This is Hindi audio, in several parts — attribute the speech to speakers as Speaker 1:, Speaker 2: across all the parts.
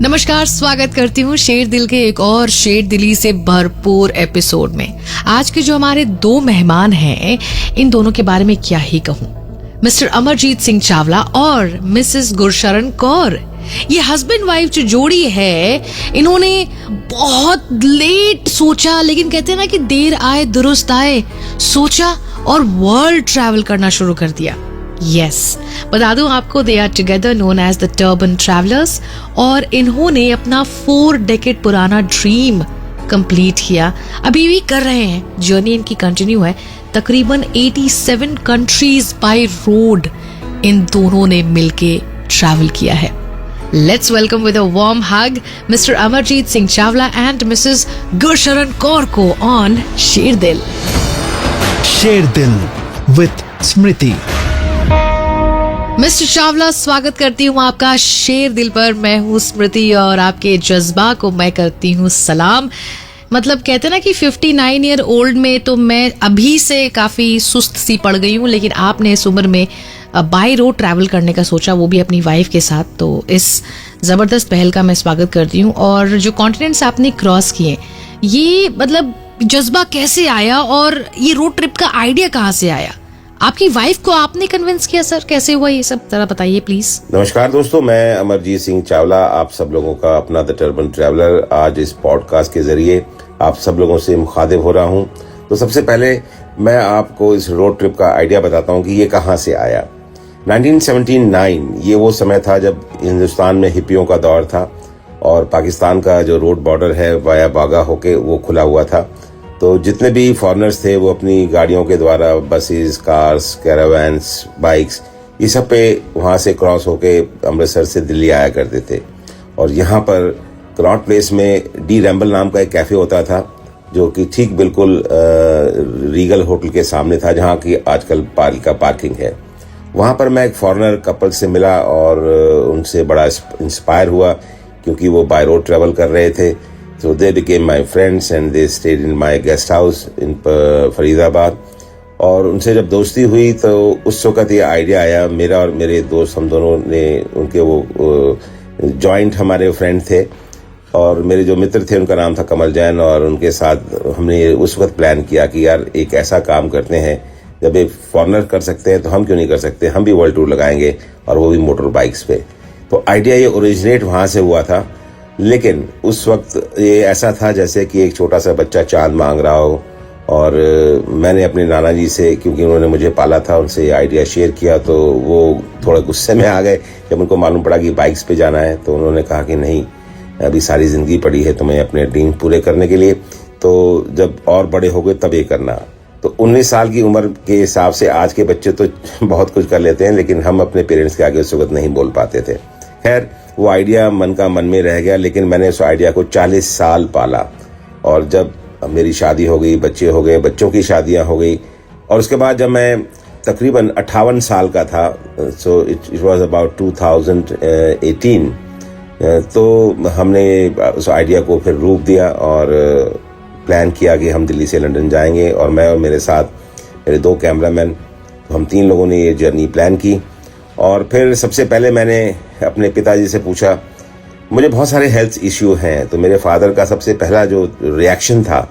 Speaker 1: नमस्कार, स्वागत करती हूँ शेर दिल के एक और शेर दिली से भरपूर एपिसोड में। आज के जो हमारे दो मेहमान हैं, इन दोनों के बारे में क्या ही कहूँ। मिस्टर अमरजीत सिंह चावला और मिसेस गुरशरण कौर, ये हस्बैंड वाइफ जो जोड़ी है, इन्होंने बहुत लेट सोचा, लेकिन कहते हैं ना कि देर आए दुरुस्त आए, सोचा और वर्ल्ड ट्रैवल करना शुरू कर दिया। यस, बता दूं आपको, they are together known as the turban travellers, और इन्होंने अपना 4 डेकेड पुराना ड्रीम कंप्लीट किया। अभी भी कर रहे हैं, जर्नी इनकी कंटिन्यू है। तकरीबन 87 कंट्रीज बाय रोड इन दोनों ने मिलके ट्रैवल किया है। Let's welcome with a warm hug mister Amarjeet Singh Chawla and Mrs Gursharan Kaur को ऑन शेर दिल।
Speaker 2: शेर दिल विद स्मृति।
Speaker 1: मिस्टर चावला, स्वागत करती हूँ आपका शेर दिल पर। मैं हूँ स्मृति और आपके जज्बा को मैं करती हूँ सलाम। मतलब कहते हैं ना कि 59 ईयर ओल्ड में तो मैं अभी से काफ़ी सुस्त सी पड़ गई हूँ, लेकिन आपने इस उम्र में बाय रोड ट्रैवल करने का सोचा, वो भी अपनी वाइफ के साथ। तो इस ज़बरदस्त पहल का मैं स्वागत करती हूँ। और जो कॉन्टिनेंट्स आपने क्रॉस किए, ये मतलब जज्बा कैसे आया और ये रोड ट्रिप का आइडिया कहाँ से आया? आपकी वाइफ को आपने कन्विंस किया सर? कैसे हुआ ये सब, जरा बताइए प्लीज।
Speaker 3: नमस्कार दोस्तों, मैं अमरजीत सिंह चावला, आप सब लोगों का अपना द टर्बन ट्रैवलर, आज इस पॉडकास्ट के जरिए आप सब लोगों से मुखातिब हो रहा हूं। तो सबसे पहले मैं आपको इस रोड ट्रिप का आइडिया बताता हूं कि ये कहां से आया। 1979 ये वो समय था जब हिंदुस्तान में हिप्पियों का दौर था और पाकिस्तान का जो रोड बॉर्डर है वाया बागा होके वो खुला हुआ था। तो जितने भी फॉरेनर्स थे वो अपनी गाड़ियों के द्वारा बसेस, कार्स, कैरावैन्स, बाइक्स, ये सब पे वहाँ से क्रॉस होके अमृतसर से दिल्ली आया करते थे। और यहाँ पर कनॉट प्लेस में डी रैम्बल नाम का एक कैफ़े होता था, जो कि ठीक बिल्कुल रीगल होटल के सामने था, जहाँ की आजकल पालिका पार्किंग है। वहाँ पर मैं एक फॉरेनर कपल से मिला और उनसे बड़ा इंस्पायर हुआ, क्योंकि वो बाय रोड ट्रैवल कर रहे थे। So they became my friends and they stayed in my guest house in Faridabad. और उनसे जब दोस्ती हुई तो उस वक़्त ये आइडिया आया, मेरा और मेरे दोस्त, हम दोनों ने उनके वो जॉइंट हमारे फ्रेंड थे, और मेरे जो मित्र थे उनका नाम था कमल जैन, और उनके साथ हमने उस वक्त प्लान किया कि यार एक ऐसा काम करते हैं, जब एक फॉरेनर कर सकते हैं तो हम क्यों नहीं कर सकते, हम भी वर्ल्ड टूर लगाएंगे, और वो भी मोटर बाइक्स पे। तो आइडिया ये ओरिजिनेट वहाँ से हुआ था। लेकिन उस वक्त ये ऐसा था जैसे कि एक छोटा सा बच्चा चांद मांग रहा हो। और मैंने अपने नाना जी से, क्योंकि उन्होंने मुझे पाला था, उनसे आइडिया शेयर किया, तो वो थोड़ा गुस्से में आ गए जब उनको मालूम पड़ा कि बाइक्स पे जाना है। तो उन्होंने कहा कि नहीं, अभी सारी ज़िंदगी पड़ी है तुम्हें अपने ड्रीम पूरे करने के लिए, तो जब और बड़े हो गए तब ये करना। तो 19 साल की उम्र के हिसाब से आज के बच्चे तो बहुत कुछ कर लेते हैं, लेकिन हम अपने पेरेंट्स के आगे उस वक्त नहीं बोल पाते थे। खैर, वो आइडिया मन का मन में रह गया, लेकिन मैंने उस आइडिया को 40 साल पाला। और जब मेरी शादी हो गई, बच्चे हो गए, बच्चों की शादियां हो गई, और उसके बाद जब मैं तकरीबन 58 साल का था, सो इट वाज अबाउट 2018, तो हमने उस आइडिया को फिर रूप दिया और प्लान किया कि हम दिल्ली से लंदन जाएंगे। और मैं और मेरे साथ मेरे 2 कैमरामैन, तो हम 3 लोगों ने ये जर्नी प्लान की। और फिर सबसे पहले मैंने अपने पिताजी से पूछा, मुझे बहुत सारे हेल्थ इश्यू हैं। तो मेरे फादर का सबसे पहला जो रिएक्शन था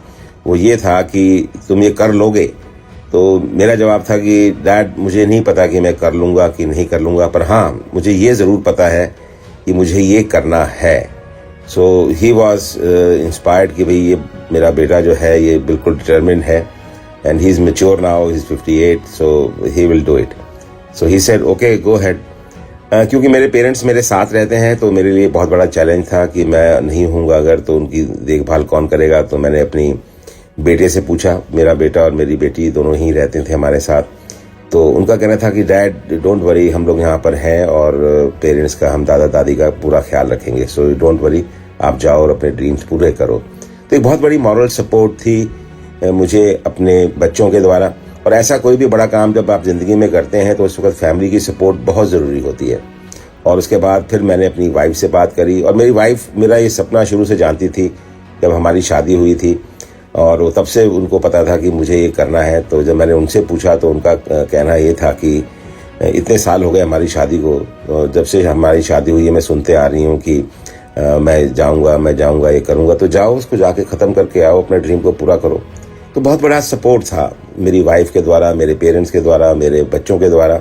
Speaker 3: वो ये था कि तुम ये कर लोगे? तो मेरा जवाब था कि डैड, मुझे नहीं पता कि मैं कर लूँगा कि नहीं कर लूँगा, पर हाँ, मुझे ये ज़रूर पता है कि मुझे ये करना है। सो ही वॉज इंस्पायर्ड कि भाई ये मेरा बेटा जो है ये बिल्कुल डिटरमिन्ड है, and he is mature now, he is 58, so he will do it. So he said okay, go head. क्योंकि मेरे पेरेंट्स मेरे साथ रहते हैं, तो मेरे लिए बहुत बड़ा चैलेंज था कि मैं नहीं हूँगा अगर, तो उनकी देखभाल कौन करेगा। तो मैंने अपनी बेटे से पूछा, मेरा बेटा और मेरी बेटी दोनों ही रहते थे हमारे साथ। तो उनका कहना था कि डैड डोंट वरी, हम लोग यहाँ पर हैं और पेरेंट्स का, हम दादा दादी का पूरा ख्याल रखेंगे, सो डोंट वरी, आप जाओ और अपने ड्रीम्स पूरे करो। तो एक बहुत बड़ी मॉरल सपोर्ट थी मुझे अपने बच्चों के द्वारा। और ऐसा कोई भी बड़ा काम जब आप ज़िंदगी में करते हैं तो उस वक्त फैमिली की सपोर्ट बहुत ज़रूरी होती है। और उसके बाद फिर मैंने अपनी वाइफ से बात करी, और मेरी वाइफ मेरा ये सपना शुरू से जानती थी जब हमारी शादी हुई थी, और तब से उनको पता था कि मुझे ये करना है। तो जब मैंने उनसे पूछा तो उनका कहना ये था कि इतने साल हो गए हमारी शादी को, जब से हमारी शादी हुई है मैं सुनते आ रही हूँ कि मैं जाऊंगा ये करूंगा, तो जाओ, उसको जाके खत्म करके आओ, अपने ड्रीम को पूरा करो। तो बहुत बड़ा सपोर्ट था मेरी वाइफ के द्वारा, मेरे पेरेंट्स के द्वारा, मेरे बच्चों के द्वारा,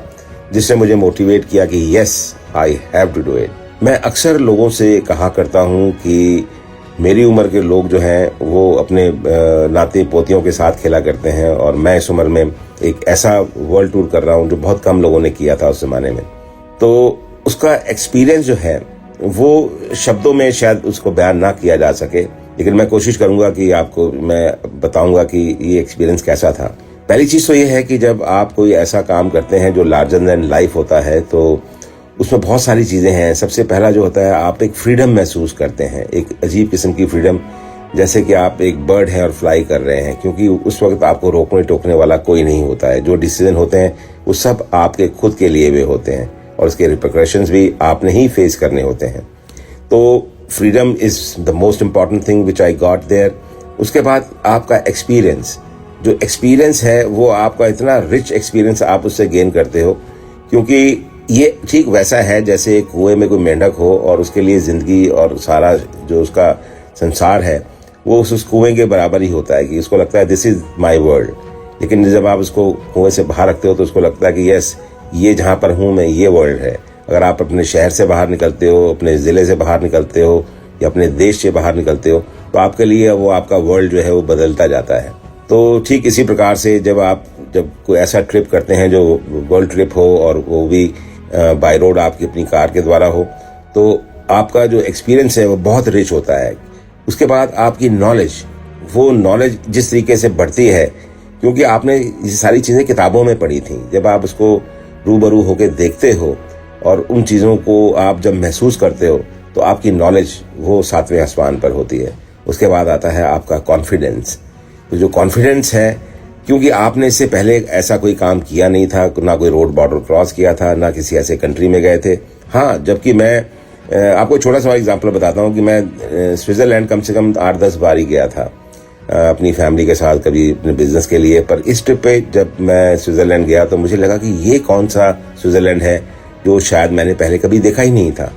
Speaker 3: जिसने मुझे मोटिवेट किया कि yes I have to do it. मैं अक्सर लोगों से कहा करता हूं कि मेरी उम्र के लोग जो हैं वो अपने नाते पोतियों के साथ खेला करते हैं, और मैं इस उम्र में एक ऐसा वर्ल्ड टूर कर रहा हूं जो बहुत कम लोगों ने किया था उस जमाने में। तो उसका एक्सपीरियंस जो है वो शब्दों में शायद उसको बयान ना किया जा सके, लेकिन मैं कोशिश करूंगा कि आपको मैं बताऊंगा कि ये एक्सपीरियंस कैसा था। पहली चीज तो ये है कि जब आप कोई ऐसा काम करते हैं जो लार्जर देन लाइफ होता है, तो उसमें बहुत सारी चीजें हैं। सबसे पहला जो होता है, आप एक फ्रीडम महसूस करते हैं, एक अजीब किस्म की फ्रीडम, जैसे कि आप एक बर्ड हैं और फ्लाई कर रहे हैं, क्योंकि उस वक्त आपको रोकने टोकने वाला कोई नहीं होता है। जो डिसीजन होते हैं वो सब आपके खुद के लिए हुए होते हैं, और उसके रिपरकशंस भी आपने ही फेस करने होते हैं। तो freedom is the most important thing which I got there. उसके बाद आपका एक्सपीरियंस, जो एक्सपीरियंस है वो आपका इतना रिच एक्सपीरियंस आप उससे गेन करते हो, क्योंकि ये ठीक वैसा है जैसे कुएं में कोई मेंढक हो और उसके लिए जिंदगी और सारा जो उसका संसार है वो उस कुएं के बराबर ही होता है, कि उसको लगता है दिस इज माय वर्ल्ड। लेकिन जब आप उसको कुएं से बाहर रखते हो तो उसको लगता है कि यस, ये जहां पर हूं मैं, ये वर्ल्ड है। अगर आप अपने शहर से बाहर निकलते हो, अपने जिले से बाहर निकलते हो, या अपने देश से बाहर निकलते हो, तो आपके लिए वो आपका वर्ल्ड जो है वो बदलता जाता है। तो ठीक इसी प्रकार से जब कोई ऐसा ट्रिप करते हैं जो वर्ल्ड ट्रिप हो, और वो भी बाय रोड आपकी अपनी कार के द्वारा हो, तो आपका जो एक्सपीरियंस है वो बहुत रिच होता है। उसके बाद आपकी नॉलेज जिस तरीके से बढ़ती है, क्योंकि आपने ये सारी चीजें किताबों में पढ़ी थी, जब आप उसको रूबरू होकर देखते हो और उन चीजों को आप जब महसूस करते हो, तो आपकी नॉलेज वो 7वें आसमान पर होती है। उसके बाद आता है आपका कॉन्फिडेंस। तो जो कॉन्फिडेंस है, क्योंकि आपने इससे पहले ऐसा कोई काम किया नहीं था, ना कोई रोड बॉर्डर क्रॉस किया था, ना किसी ऐसे कंट्री में गए थे। हाँ, जबकि मैं आपको छोटा सा एग्जांपल बताता हूँ कि मैं स्विट्जरलैंड कम से कम 8-10 बार ही गया था अपनी फैमिली के साथ, कभी अपने बिजनेस के लिए। पर इस ट्रिप पे जब मैं स्विट्जरलैंड गया तो मुझे लगा कि ये कौन सा स्विट्जरलैंड है जो शायद मैंने पहले कभी देखा ही नहीं था।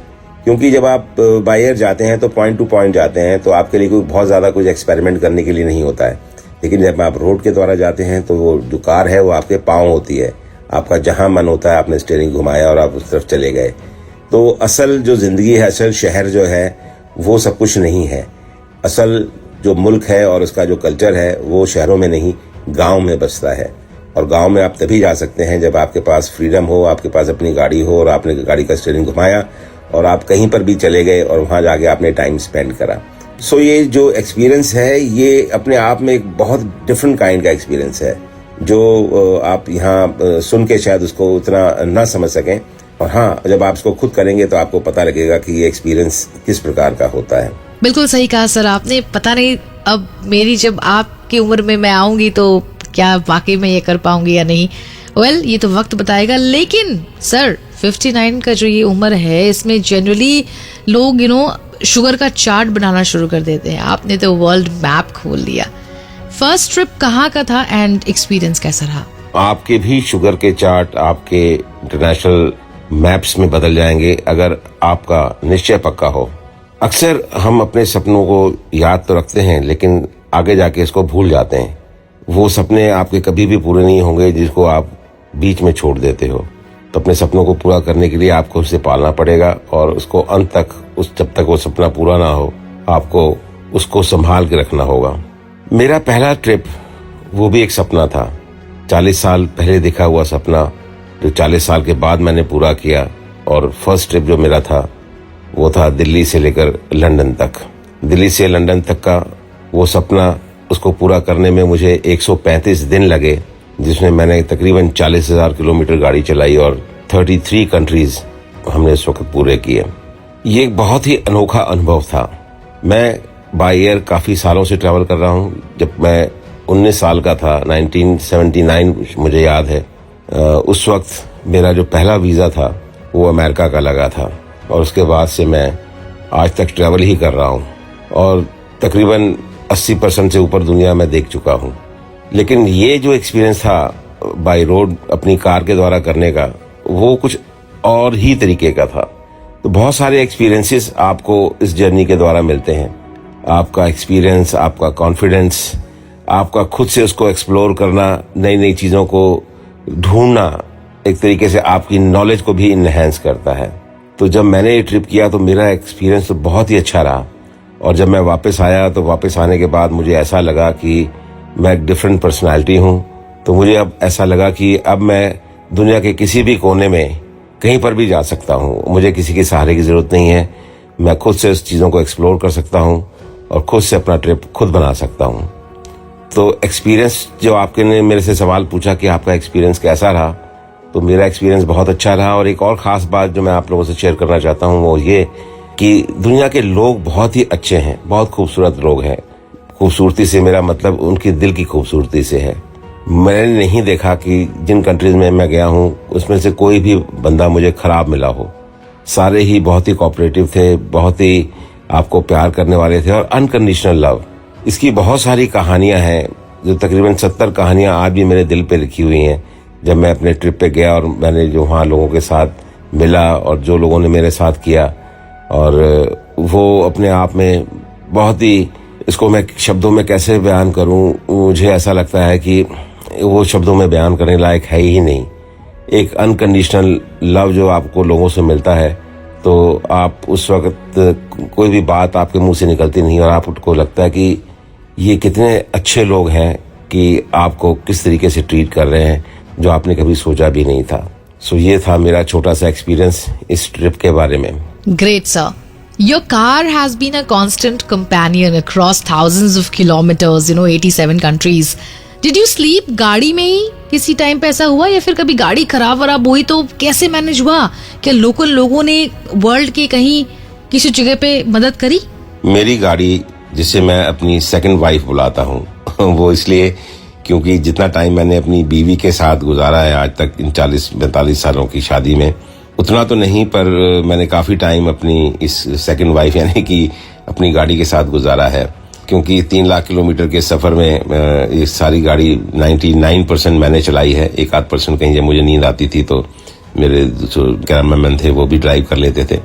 Speaker 3: क्योंकि जब आप बाय एयर जाते हैं तो पॉइंट टू पॉइंट जाते हैं, तो आपके लिए कोई बहुत ज्यादा कुछ एक्सपेरिमेंट करने के लिए नहीं होता है। लेकिन जब आप रोड के द्वारा जाते हैं तो वो जो कार है वो आपके पाँव होती है, आपका जहां मन होता है आपने स्टीयरिंग घुमाया और आप उस तरफ चले गए। तो असल जो जिंदगी है, असल शहर जो है वो सब कुछ नहीं है। असल जो मुल्क है और उसका जो कल्चर है वो शहरों में नहीं, गांव में बसता है। और गांव में आप तभी जा सकते हैं जब आपके पास फ्रीडम हो, आपके पास अपनी गाड़ी हो, और आपने गाड़ी का स्टीयरिंग घुमाया और आप कहीं पर भी चले गए और वहां जाके आपने टाइम स्पेंड करा। सो ये जो एक्सपीरियंस है ये अपने आप में एक बहुत डिफरेंट काइंड का एक्सपीरियंस है, जो आप यहाँ सुन के शायद उसको उतना ना समझ सकें। और हाँ, जब आप इसको खुद करेंगे तो आपको पता लगेगा कि ये एक्सपीरियंस किस प्रकार का होता है।
Speaker 1: बिल्कुल सही कहा सर आपने। पता नहीं अब मेरी जब आपकी उम्र में मैं आऊंगी तो क्या वाकई में ये कर पाऊंगी या नहीं। वेल, ये तो वक्त बताएगा। लेकिन सर 59 का जो ये उम्र है, इसमें जनरली लोग शुगर का चार्ट बनाना शुरू कर देते हैं। आपने तो वर्ल्ड मैप खोल दिया। फर्स्ट ट्रिप कहाँ का था एंड एक्सपीरियंस कैसा रहा?
Speaker 3: आपके भी शुगर के चार्ट आपके इंटरनेशनल मैप्स में बदल जाएंगे अगर आपका निश्चय पक्का हो। अक्सर हम अपने सपनों को याद तो रखते हैं, लेकिन आगे जाके इसको भूल जाते हैं। वो सपने आपके कभी भी पूरे नहीं होंगे जिसको आप बीच में छोड़ देते हो। तो अपने सपनों को पूरा करने के लिए आपको उसे पालना पड़ेगा, और उसको अंत तक, जब तक वो सपना पूरा ना हो, आपको उसको संभाल के रखना होगा। मेरा पहला ट्रिप वो भी एक सपना था, 40 साल पहले देखा हुआ सपना, जो 40 साल के बाद मैंने पूरा किया। और फर्स्ट ट्रिप जो मेरा था वो था दिल्ली से लेकर लंदन तक। दिल्ली से लंदन तक का वो सपना, उसको पूरा करने में मुझे 135 दिन लगे, जिसमें मैंने तकरीबन 40,000 किलोमीटर गाड़ी चलाई और 33 कंट्रीज हमने उस वक्त पूरे किए। ये एक बहुत ही अनोखा अनुभव था। मैं बाय एयर काफी सालों से ट्रैवल कर रहा हूँ। जब मैं 19 साल का था, 1979 मुझे याद है, उस वक्त मेरा जो पहला वीजा था वो अमेरिका का लगा था, और उसके बाद से मैं आज तक ट्रैवल ही कर रहा हूँ और तकरीबन 80% से ऊपर दुनिया में देख चुका हूँ। लेकिन ये जो एक्सपीरियंस था बाय रोड अपनी कार के द्वारा करने का, वो कुछ और ही तरीके का था। तो बहुत सारे एक्सपीरियंसेस आपको इस जर्नी के द्वारा मिलते हैं। आपका एक्सपीरियंस, आपका कॉन्फिडेंस, आपका खुद से उसको एक्सप्लोर करना, नई नई चीज़ों को ढूंढना, एक तरीके से आपकी नॉलेज को भी इनहेंस करता है। तो जब मैंने ये ट्रिप किया तो मेरा एक्सपीरियंस तो बहुत ही अच्छा रहा, और जब मैं वापस आया तो वापस आने के बाद मुझे ऐसा लगा कि मैं एक डिफरेंट पर्सनालिटी हूँ। तो मुझे अब ऐसा लगा कि अब मैं दुनिया के किसी भी कोने में कहीं पर भी जा सकता हूँ, मुझे किसी के सहारे की ज़रूरत नहीं है। मैं खुद से उस चीज़ों को एक्सप्लोर कर सकता हूँ और खुद से अपना ट्रिप खुद बना सकता हूँ। तो एक्सपीरियंस, जो आपके ने मेरे से सवाल पूछा कि आपका एक्सपीरियंस कैसा रहा, तो मेरा एक्सपीरियंस बहुत अच्छा रहा। और एक और ख़ास बात जो मैं आप लोगों से शेयर करना चाहता हूँ वो ये कि दुनिया के लोग बहुत ही अच्छे हैं, बहुत खूबसूरत लोग हैं। खूबसूरती से मेरा मतलब उनकी दिल की खूबसूरती से है। मैंने नहीं देखा कि जिन कंट्रीज में मैं गया हूँ उसमें से कोई भी बंदा मुझे खराब मिला हो। सारे ही बहुत ही कोऑपरेटिव थे, बहुत ही आपको प्यार करने वाले थे, और अनकंडीशनल लव। इसकी बहुत सारी कहानियां हैं, जो तकरीबन 70 कहानियां आज भी मेरे दिल पे लिखी हुई हैं। जब मैं अपने ट्रिप पे गया और मैंने जो वहाँ लोगों के साथ मिला और जो लोगों ने मेरे साथ किया, और वो अपने आप में बहुत ही, इसको मैं शब्दों में कैसे बयान करूं, मुझे ऐसा लगता है कि वो शब्दों में बयान करने लायक है ही नहीं। एक अनकंडीशनल लव जो आपको लोगों से मिलता है, तो आप उस वक्त कोई भी बात आपके मुंह से निकलती नहीं, और आपको लगता है कि ये कितने अच्छे लोग हैं कि आपको किस तरीके से ट्रीट कर रहे हैं, जो आपने कभी सोचा भी नहीं था। सो ये था मेरा छोटा सा एक्सपीरियंस इस ट्रिप के बारे में।
Speaker 1: Great, sir. Your car has been a constant companion across thousands of kilometers, 87 countries. Did you sleep गाड़ी में ही किसी टाइम पे ऐसा हुआ, या फिर कभी गाड़ी खराब वराब हुई तो कैसे मैनेज हुआ? क्या लोकल लोगों ने वर्ल्ड के कहीं किसी जगह पे मदद करी?
Speaker 3: मेरी गाड़ी, जिसे मैं अपनी सेकंड वाइफ बुलाता हूँ वो इसलिए क्योंकि जितना टाइम मैंने अपनी बीवी के साथ गुजारा है आज तक इन 40-45 सालों की शादी में, उतना तो नहीं, पर मैंने काफ़ी टाइम अपनी इस सेकंड वाइफ यानी कि अपनी गाड़ी के साथ गुजारा है। क्योंकि 3 लाख किलोमीटर के सफ़र में ये सारी गाड़ी 99% मैंने चलाई है। 1-8% कहीं जब मुझे नींद आती थी तो मेरे जो कैमरामैन थे वो भी ड्राइव कर लेते थे।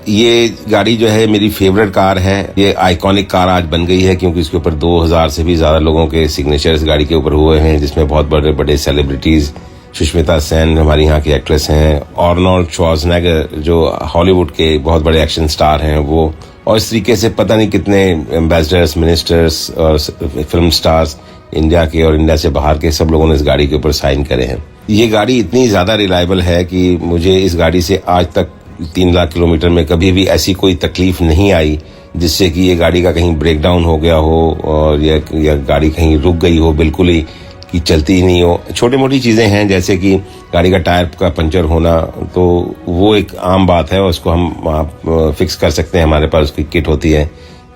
Speaker 3: ये गाड़ी जो है मेरी फेवरेट कार है। ये आइकॉनिक कार आज बन गई है क्योंकि इसके ऊपर 2000 से भी ज़्यादा लोगों के सिग्नेचर इस गाड़ी के ऊपर हुए हैं, जिसमें बहुत बड़े बड़े सेलिब्रिटीज़, सुष्मिता सेन हमारी यहाँ की एक्ट्रेस हैं, आर्नोल्ड श्वार्ज़नेगर जो हॉलीवुड के बहुत बड़े एक्शन स्टार हैं वो, और इस तरीके से पता नहीं कितने एम्बेसडर्स, मिनिस्टर्स और फिल्म स्टार्स इंडिया के और इंडिया से बाहर के, सब लोगों ने इस गाड़ी के ऊपर साइन करे हैं। ये गाड़ी इतनी ज़्यादा रिलायबल है कि मुझे इस गाड़ी से आज तक 3 लाख किलोमीटर में कभी भी ऐसी कोई तकलीफ नहीं आई जिससे कि ये गाड़ी का कहीं ब्रेक डाउन हो गया हो और या गाड़ी कहीं रुक गई हो बिल्कुल ही, कि चलती ही नहीं हो। छोटी मोटी चीज़ें हैं जैसे कि गाड़ी का टायर का पंचर होना, तो वो एक आम बात है और उसको हम फिक्स कर सकते हैं, हमारे पास उसकी किट होती है,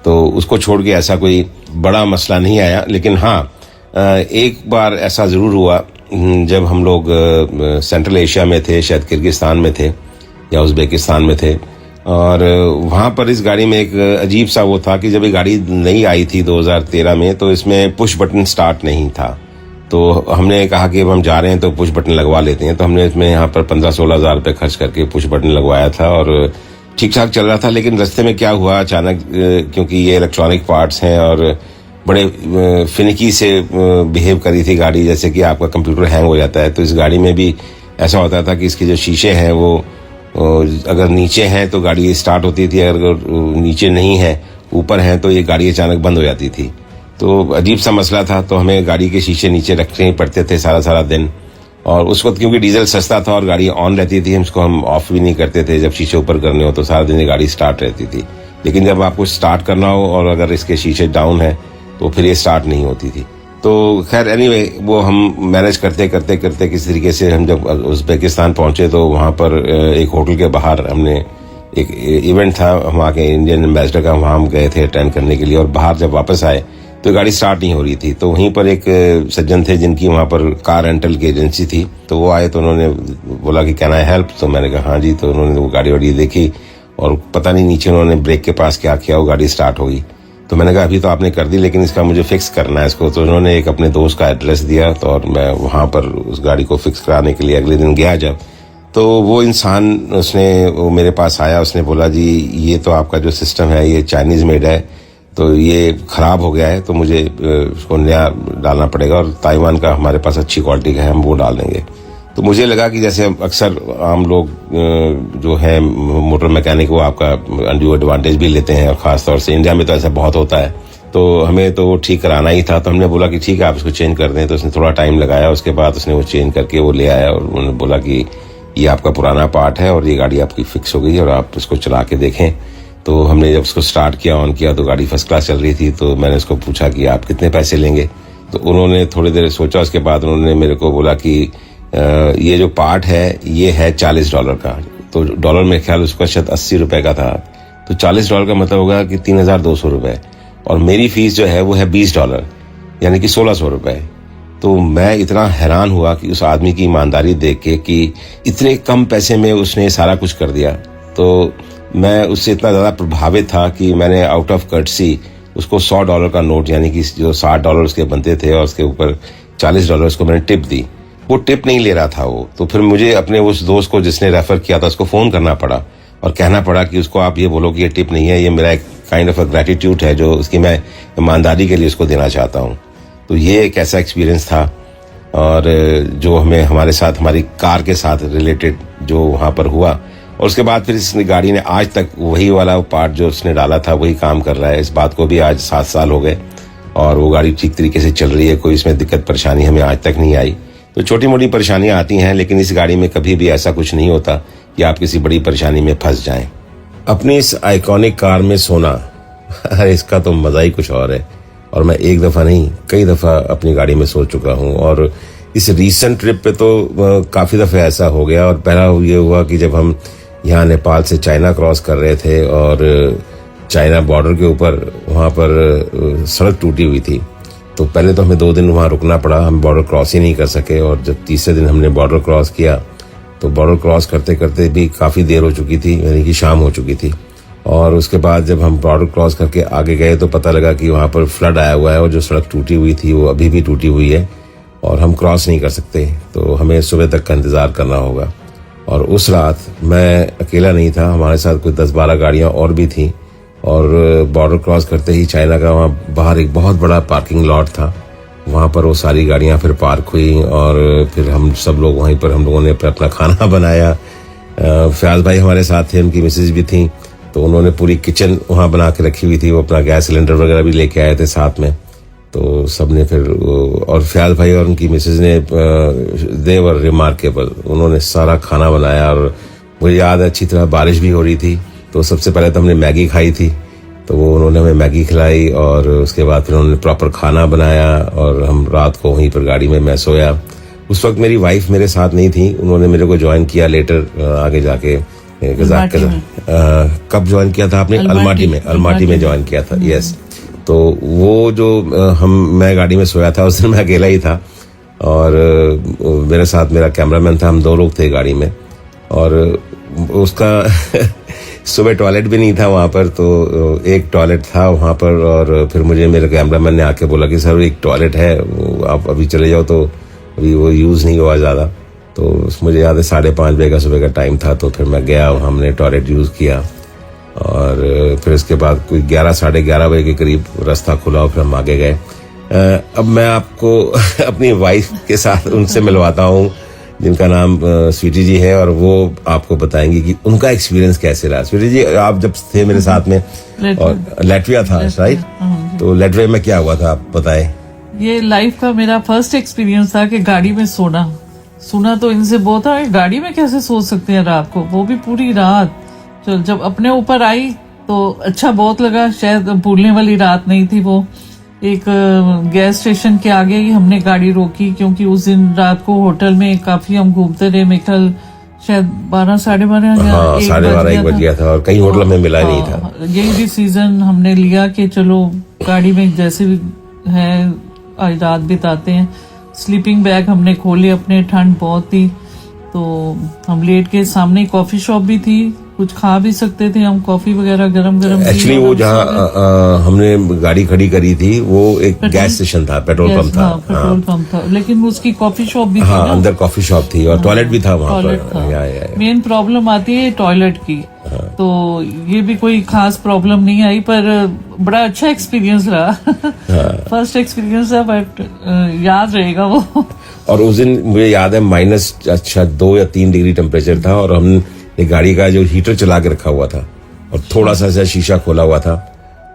Speaker 3: तो उसको छोड़ के ऐसा कोई बड़ा मसला नहीं आया। लेकिन हाँ, एक बार ऐसा ज़रूर हुआ जब हम लोग सेंट्रल एशिया में थे, शायद किर्गिस्तान में थे या उज़्बेकिस्तान में थे, और वहाँ पर इस गाड़ी में एक अजीब सा वो था कि जब ये गाड़ी नई आई थी 2013 में, तो इसमें पुश बटन स्टार्ट नहीं था। तो हमने कहा कि अब हम जा रहे हैं तो पुश बटन लगवा लेते हैं, तो हमने इसमें यहाँ पर 15-16 हज़ार रुपये खर्च करके पुश बटन लगवाया था और ठीक ठाक चल रहा था। लेकिन रास्ते में क्या हुआ अचानक, क्योंकि ये इलेक्ट्रॉनिक पार्ट्स हैं और बड़े फिनिकी से बिहेव करी थी गाड़ी, जैसे कि आपका कंप्यूटर हैंग हो जाता है, तो इस गाड़ी में भी ऐसा होता था कि इसके जो शीशे हैं वो अगर नीचे हैं तो गाड़ी स्टार्ट होती थी, अगर नीचे नहीं है ऊपर हैं तो ये गाड़ी अचानक बंद हो जाती थी। तो अजीब सा मसला था, तो हमें गाड़ी के शीशे नीचे रखने ही पड़ते थे सारा दिन। और उस वक्त क्योंकि डीजल सस्ता था और गाड़ी ऑन रहती थी, उसको हम ऑफ भी नहीं करते थे। जब शीशे ऊपर करने हो तो सारा दिन ये गाड़ी स्टार्ट रहती थी, लेकिन जब आपको स्टार्ट करना हो और अगर इसके शीशे डाउन है तो फिर ये स्टार्ट नहीं होती थी। तो खैर एनीवे, वो हम मैनेज करते किस तरीके से हम जब उज़्बेकिस्तान पहुंचे तो वहाँ पर एक होटल के बाहर हमने एक इवेंट था वहाँ के इंडियन एम्बेसडर का, वहाँ हम गए थे अटेंड करने के लिए, और बाहर जब वापस आए तो गाड़ी स्टार्ट नहीं हो रही थी। तो वहीं पर एक सज्जन थे जिनकी वहाँ पर कार रेंटल की एजेंसी थी, तो वो आए तो उन्होंने बोला कि कैन आई हेल्प, तो मैंने कहा हाँ जी। तो उन्होंने वो गाड़ी वाड़ी देखी और पता नहीं नीचे उन्होंने ब्रेक के पास क्या किया, वो गाड़ी स्टार्ट हो गई। तो मैंने कहा अभी तो आपने कर दी, लेकिन इसका मुझे फिक्स करना है इसको। तो उन्होंने एक अपने दोस्त का एड्रेस दिया, तो और मैं वहाँ पर उस गाड़ी को फिक्स कराने के लिए अगले दिन गया जब, तो वो इंसान वो मेरे पास आया, उसने बोला जी ये तो आपका जो सिस्टम है ये चाइनीज़ मेड है, तो ये ख़राब हो गया है, तो मुझे उसको नया डालना पड़ेगा, और ताइवान का हमारे पास अच्छी क्वालिटी का है, हम वो डाल देंगे। तो मुझे लगा कि जैसे अक्सर आम लोग जो है मोटर मैकेनिक वो आपका अनड्यू एडवांटेज भी लेते हैं, और ख़ास तौर से इंडिया में तो ऐसा बहुत होता है, तो हमें तो वो ठीक कराना ही था। तो हमने बोला कि ठीक है आप इसको चेंज कर दें। तो उसने थोड़ा टाइम लगाया, उसके बाद उसने वो चेंज करके वो ले आया, और उन्होंने बोला कि ये आपका पुराना पार्ट है और ये गाड़ी आपकी फिक्स हो गई है और आप इसको चला के देखें। तो हमने जब उसको स्टार्ट किया, ऑन किया, तो गाड़ी फर्स्ट क्लास चल रही थी। तो मैंने उसको पूछा कि आप कितने पैसे लेंगे, तो उन्होंने थोड़ी देर सोचा, उसके बाद उन्होंने मेरे को बोला कि ये जो पार्ट है ये है $40 का। तो डॉलर में ख्याल उसका शायद 80 रुपए का था, तो $40 का मतलब होगा कि 3200 रुपए, और मेरी फीस जो है वो है $20, यानी कि 1600 रुपए। तो मैं इतना हैरान हुआ कि उस आदमी की ईमानदारी देख के कि इतने कम पैसे में उसने सारा कुछ कर दिया। तो मैं उससे इतना ज़्यादा प्रभावित था कि मैंने आउट ऑफ कर्टसी उसको $100 का नोट, यानी कि जो $60 उसके बनते थे और उसके ऊपर $40 उसको मैंने टिप दी। वो टिप नहीं ले रहा था वो, तो फिर मुझे अपने उस दोस्त को जिसने रेफर किया था उसको फ़ोन करना पड़ा और कहना पड़ा कि उसको आप ये बोलो कि ये टिप नहीं है, ये मेरा एक काइंड ऑफ अ ग्रेटिट्यूड है जो उसकी मैं ईमानदारी के लिए उसको देना चाहता हूँ। तो ये एक ऐसा एक्सपीरियंस था, और जो हमें हमारे साथ हमारी कार के साथ रिलेटेड जो वहाँ पर हुआ। और उसके बाद फिर इस गाड़ी ने आज तक वही वाला पार्ट जो उसने डाला था वही काम कर रहा है। इस बात को भी आज 7 साल हो गए और वो गाड़ी ठीक तरीके से चल रही है, कोई इसमें दिक्कत परेशानी हमें आज तक नहीं आई। तो छोटी मोटी परेशानियां आती हैं, लेकिन इस गाड़ी में कभी भी ऐसा कुछ नहीं होता कि आप किसी बड़ी परेशानी में फंस जाएं। अपनी इस आइकॉनिक कार में सोना इसका तो मजा ही कुछ और है, और मैं एक दफ़ा नहीं कई दफ़ा अपनी गाड़ी में सो चुका हूँ। और इस रीसेंट ट्रिप पे तो काफ़ी दफ़े ऐसा हो गया। और पहला ये हुआ कि जब हम यहाँ नेपाल से चाइना क्रॉस कर रहे थे और चाइना बॉर्डर के ऊपर वहाँ पर सड़क टूटी हुई थी, तो पहले तो हमें 2 दिन वहाँ रुकना पड़ा, हम बॉर्डर क्रॉस ही नहीं कर सके। और जब तीसरे दिन हमने बॉर्डर क्रॉस किया तो बॉर्डर क्रॉस करते करते भी काफ़ी देर हो चुकी थी, यानी कि शाम हो चुकी थी। और उसके बाद जब हम बॉर्डर क्रॉस करके आगे गए तो पता लगा कि वहाँ पर फ्लड आया हुआ है और जो सड़क टूटी हुई थी वो अभी भी टूटी हुई है और हम क्रॉस नहीं कर सकते, तो हमें सुबह तक का इंतज़ार करना होगा। और उस रात मैं अकेला नहीं था, हमारे साथ कोई 10-12 गाड़ियाँ और भी थी। और बॉर्डर क्रॉस करते ही चाइना का वहाँ बाहर एक बहुत बड़ा पार्किंग लॉट था, वहाँ पर वो सारी गाड़ियाँ फिर पार्क हुई और फिर हम सब लोग वहीं पर हम लोगों ने अपना खाना बनाया। फयाज भाई हमारे साथ थे, उनकी मिसेज भी थी, तो उन्होंने पूरी किचन वहाँ बना के रखी हुई थी, वो अपना गैस सिलेंडर वगैरह भी लेके आए थे साथ में। तो सब ने फिर, और फयाज भाई और उनकी मिसेज ने दे वर रिमार्केबल, उन्होंने सारा खाना बनाया। और मुझे याद है अच्छी तरह बारिश भी हो रही थी, तो सबसे पहले तो हमने मैगी खाई थी, तो वो उन्होंने हमें मैगी खिलाई और उसके बाद फिर उन्होंने प्रॉपर खाना बनाया और हम रात को वहीं पर गाड़ी में मैं सोया। उस वक्त मेरी वाइफ मेरे साथ नहीं थी, उन्होंने मेरे को ज्वाइन किया लेटर आगे जाके कब ज्वाइन किया था आपने? अलमाटी में ज्वाइन किया था, यस। तो वो जो मैं गाड़ी में सोया था उस दिन मैं अकेला ही था और मेरे साथ मेरा कैमरामैन था, हम 2 लोग थे गाड़ी में। और उसका सुबह टॉयलेट भी नहीं था वहाँ पर, तो एक टॉयलेट था वहाँ पर। और फिर मुझे मेरे कैमरामैन ने आके बोला कि सर एक टॉयलेट है, आप अभी चले जाओ, तो अभी वो यूज़ नहीं हुआ ज़्यादा। तो मुझे याद है 5:30 बजे का सुबह का टाइम था, तो फिर मैं गया, हमने टॉयलेट यूज़ किया और फिर इसके बाद कोई 11-11:30 बजे के करीब रास्ता खुला और फिर हम आगे गए। अब मैं आपको अपनी वाइफ के साथ उनसे मिलवाता हूँ जिनका नाम स्वीटी जी है, और वो आपको बताएंगी कि उनका एक्सपीरियंस कैसे रहा। स्वीटी जी, आप जब थे मेरे साथ में और लैटविया था राइट, तो लैटविया में क्या हुआ था आप बताएं।
Speaker 4: ये लाइफ का मेरा फर्स्ट एक्सपीरियंस था कि गाड़ी में सुना तो इनसे बहुत था, गाड़ी में कैसे सो सकते हैं रात को, वो भी पूरी रात। जब अपने ऊपर आई तो अच्छा बहुत लगा, शायद भूलने वाली रात नहीं थी वो। एक गैस स्टेशन के आगे ही हमने गाड़ी रोकी, क्योंकि उस दिन रात को होटल में काफी हम घूमते रहे, मेरे ख्याल शायद 12-12:30
Speaker 3: 1 बज गया था और कहीं होटल में मिला नहीं था।
Speaker 4: यही डिसीजन हमने लिया कि चलो गाड़ी में जैसे भी है आज रात बिताते हैं। स्लीपिंग बैग हमने खोले अपने, ठंड बहुत थी तो हम लेट के, सामने कॉफी शॉप भी थी, कुछ खा भी सकते थे हम, कॉफी वगैरह गरम गरम।
Speaker 3: एक्चुअली वो जहाँ हमने गाड़ी खड़ी करी थी वो एक गैस स्टेशन था, पेट्रोल पंप था।
Speaker 4: पेट्रोल पंप था, लेकिन उसकी कॉफी शॉप भी थी।
Speaker 3: हाँ, अंदर कॉफी शॉप थी और टॉयलेट भी था वहाँ पर।
Speaker 4: मेन प्रॉब्लम आती है टॉयलेट की, तो ये भी कोई खास प्रॉब्लम नहीं आई, पर बड़ा अच्छा एक्सपीरियंस रहा। फर्स्ट एक्सपीरियंस था, बट याद रहेगा वो।
Speaker 3: और उस दिन मुझे याद है -2 या 3 डिग्री टेम्परेचर था और हमने गाड़ी का जो हीटर चला के रखा हुआ था और थोड़ा सा शीशा खोला हुआ था,